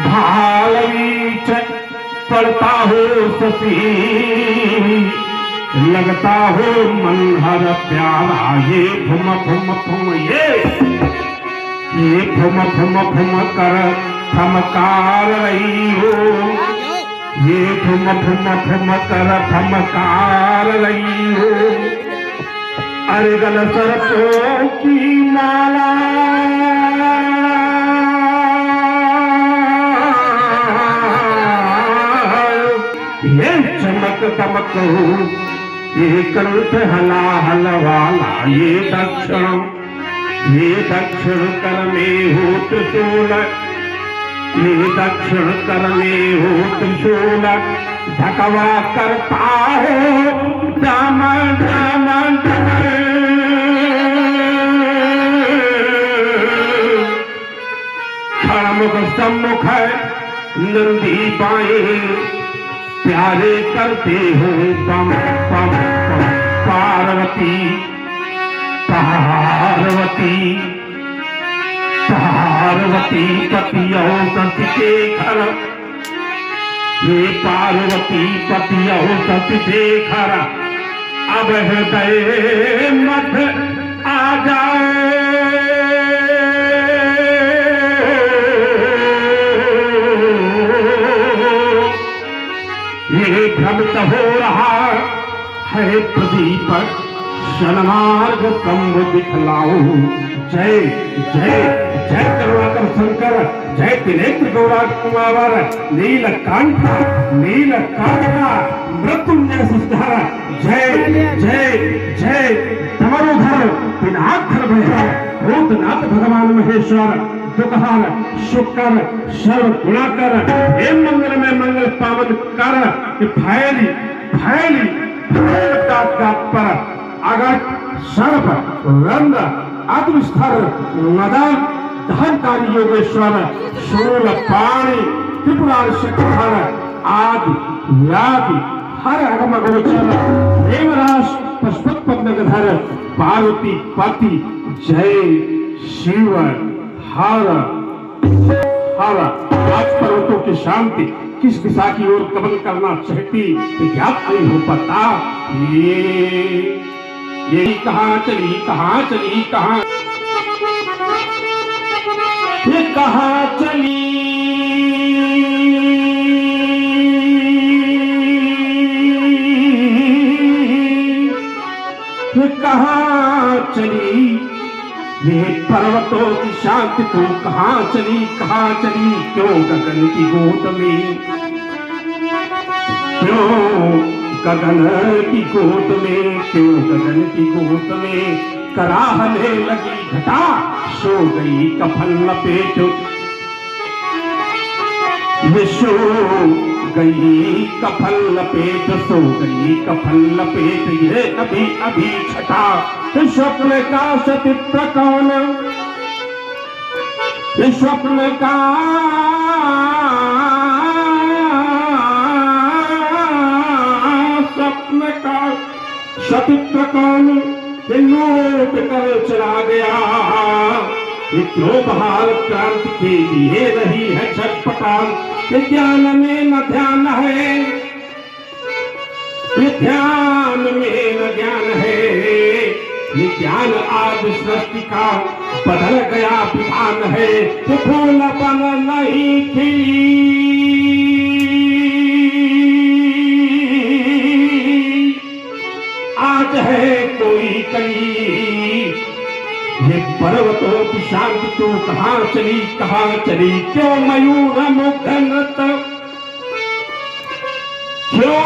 भालवीच पड़ता हो सती, लगता हो मन हर प्यारा। ये फुम फुम फुम ये फुम फुम फुम कर थमकार रही हो। ये फुम फुम फुम कर थमकार रही हो। अरगल सरसों की माला ये चमक दमक हो। ये कंठ हला हलवाला। ये दक्षिण कर में हो त्रिशूल। ये दक्षिण कर में हो त्रिशूल। ढकवा करता हो दामन दामन खड़मुख सम्मुख नंदी बाएं प्यारे करते हो पम पम पम। पार्वती पार्वती पार्वती पतियो सती शेखर। ये पार्वती पतियो सती शेखर। अब हृदय मध्य आ जाओ। ये भ्रमित हो रहा है प्रदीप। शनमार्ग कम्ब दिखलाओ। जय जय जय करुणाकर शंकर। जय त्रिनेत्र गौराग कुमार। नीलकंठ मृत्युंजय सुस्धर। जय जय जय तमरुधर पिनाधर भय। भूतनाथ भगवान महेश्वर दुखहर शुक्र सर्व गुणाकर। हे मंगल में मंगल पावन कर। फैली फैली पर अगट सर्प रंध्र अद्विस्तर नदन धनकारी योगेश्वर शूल पाणी त्रिपुरार शक्तिधर आदि व्याधि हर अगम गोचर देवराज पशुपत पद्मधर पार्वती पति। जय शिव हर हर। आज पर्वतों की शांति किस दिशा की ओर गमन करना चाहती ज्ञात नहीं हो पाता। ये कहाँ चली कहाँ चली कहाँ ये कहाँ चली। ये कहाँ चली। ये पर्वतों की शांति तो कहाँ चली क्यों गगन की गोद में। क्यों गगन की गोद में क्यों गगन की गोद में। कराहने लगी घटा सो गई कफन लपेट। ये सो गई कफन लपेट सो गई कफन लपेट। ये अभी अभी छटा स्वप्न का सचित्र कौन। स्वप्न का सचित्र कौन लोट कर चला गया। क्यों बहार क्रांति के लिए रही है छटपटान। ज्ञान में न ध्यान है ध्यान में न ज्ञान है। ये ज्ञान आज सृष्टि का बदल गया विधान है। तो फूलपन नहीं थी आज है कोई कली। ये पर्वतों की शांति तो कहाँ चली क्यों मयूर मुग्ध नृत्य। क्यों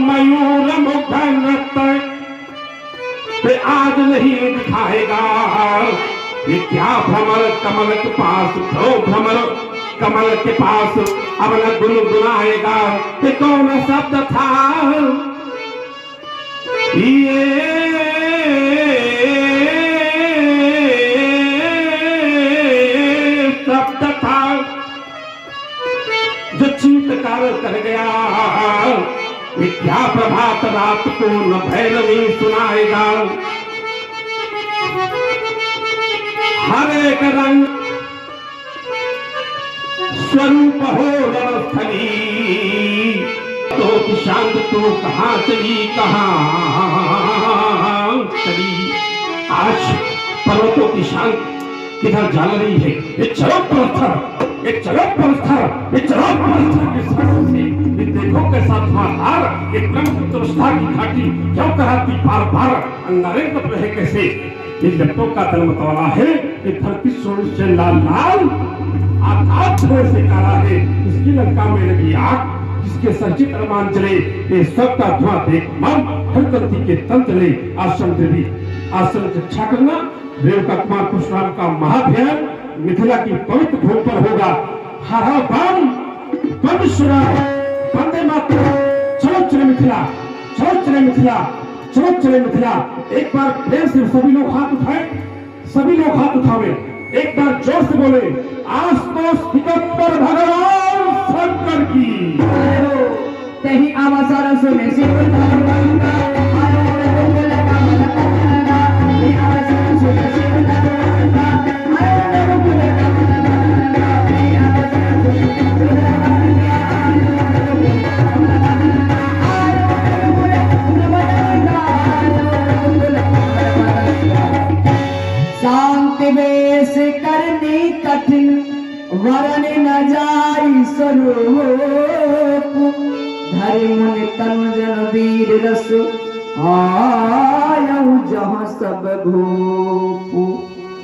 मयूर मुग्ध नृत्य आज नहीं दिखाएगा। ये क्या भ्रमर कमल के पास भ्रमर कमल के पास अब न गुनगुनाएगा। कि कौन शब्द था ये शब्द था जो चीतकार कर गया। क्या प्रभात रात को न भैरवी सुनाएगा। हर एक रंग स्वरूप हो रणस्थली। तो शांत तो कहाँ चली कहाँ चली। आज पर्वतों की शांत किधर जा रही है। ये चलो पत्थर, ये चलो पत्थर, ये चलो पत्थर के साथ से ये देखो कैसा धुआंधार ये ब्रह्मपुत्र की घाटी क्यों कराती बार बार अंगारे तप रहे कैसे। ये लट्टों का दल मतवाला है, ये धरती सूरज से लाल लाल, आकाश से काला है। इसकी लंका में लगी आग, जिसके संचित अरमान जले, ये सबका धुआं देख मन हर तंत्र के तंत्र ले। आश्रम देवी आश्रम की रक्षा करना, रेवका कुमार परशुराम का महाध्यान मिथिला की पवित्र भूमि पर होगा। हर बम परशुरा वंदे मातरम। चलो चले मिथिला, चलो चले मिथिला, चलो चले मिथिला। एक बार प्रेम से सभी लोग हाथ उठाए, सभी लोग हाथ उठावे, एक बार जोर से बोले आस्तोष दिगंबर भगवान शंकर की। कहीं आवाज़ सुने से शांति वेश करनी कठिन वरण न जाई स्वरूप। धरि मुनि तनु जन वीर रस आयऊ जहाँ सब भूप।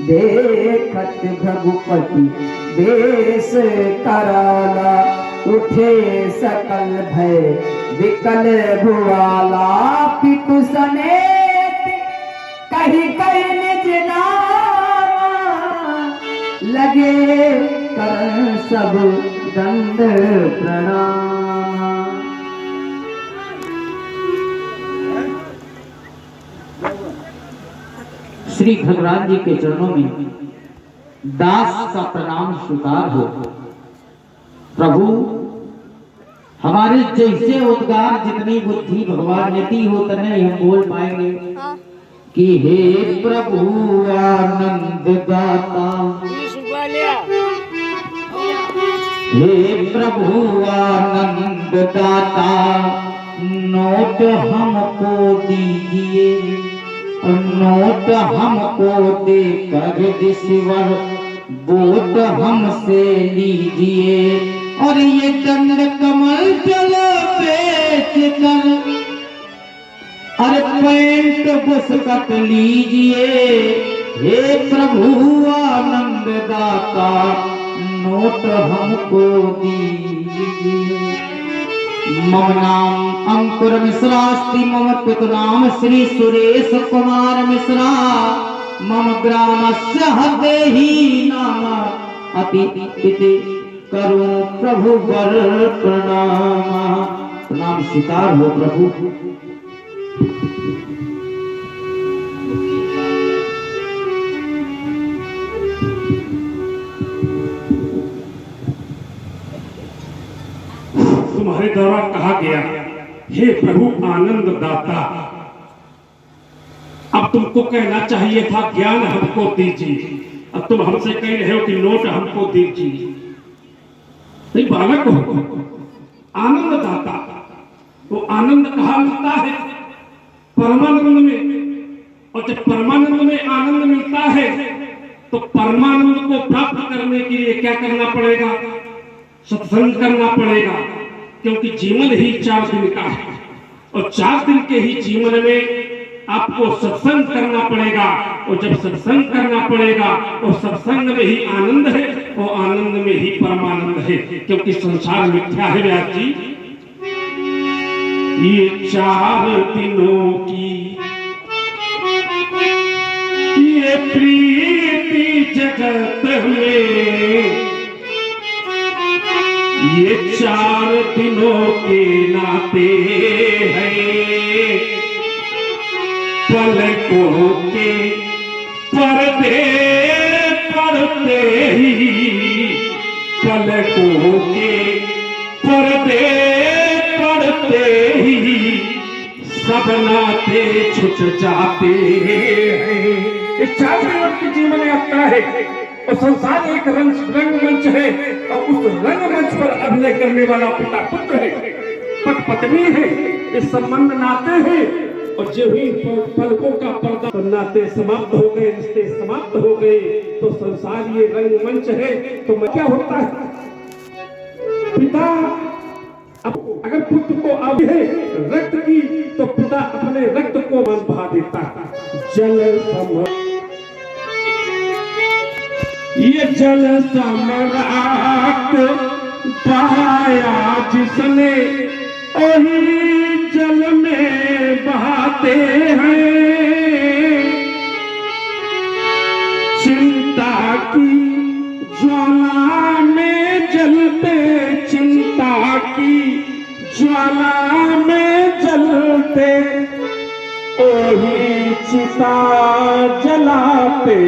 देखत भगुपति बेश कराला, उठे सकल भय विकल भुआला। पितु समेत कही कही निज नाम, लगे कर सब दंड प्रणाम। श्री भगवान जी के चरणों में दास का प्रणाम स्वीकार हो। प्रभु हमारे जैसे उद्गार जितनी बुद्धि भगवान नेति हो तने हम बोल पाएंगे कि हे प्रभु आनंद दाता, हे प्रभु आनंद दाता, नोट हमको दीजिए, नोट हमको देकर ईश्वर वोट हमसे लीजिए। और ये दंड कमल चलो बेच कर, अरे पैंट बुसकट लीजिए। हे प्रभु आनंद दाता, नोट हमको दीजिए। मम नाम अंकुर मिश्रास्ति, मम पितु नाम श्री सुरेश कुमार मिश्रा। मम ग्रामस्य हदेही नाम अति इति करूं प्रभु वर प्रणाम। प्रणाम स्वीकार हो प्रभु। तुम्हारे द्वारा कहा गया हे प्रभु आनंद दाता। अब तुमको कहना चाहिए था ज्ञान हमको दीजिए, अब तुम हमसे कह रहे हो कि नोट हमको दीजिए। नहीं, बालक हो आनंद दाता, वो आनंद कहाँ मिलता है? परमानंद में। और जब परमानंद में आनंद मिलता है तो परमानंद को प्राप्त करने के लिए क्या करना पड़ेगा? सत्संग करना पड़ेगा, क्योंकि जीवन ही 4 दिन का है और 4 दिन के ही जीवन में आपको सत्संग करना पड़ेगा। और जब सत्संग करना पड़ेगा और सत्संग में ही आनंद है और आनंद में ही परमानंद है, क्योंकि संसार मिथ्या है व्यास जी। ये 4 दिनों की ये प्रीति जगत में, ये 4 दिनों के नाते हैं। पलकों के पर्दे पड़ते ही, पलकों के पर्दे पड़ते ही सब नाते छुट जाते हैं। ये 4 जीवन की जीवन यात्रा है और संसार एक रंगमंच है और उस रंगमंच पर अभिनय करने वाला पिता पुत्र है, पति पत्नी है, ये संबंध नाते हैं और जो ही पलकों का पर्दा तो नाते समाप्त हो गए, रिश्ते समाप्त हो गए, तो संसार ये रंगमंच है। तो क्या होता है, पिता अगर पुत्र को आग है रक्त की तो पिता अपने रक्त को मन बहा देता है। जल सम ये जल सम्राट बहाया जिसने वही जल में बहाते हैं। चिंता की ज्वाला में जलते, चिंता की ज्वाला में जलते, वही चिता जलाते।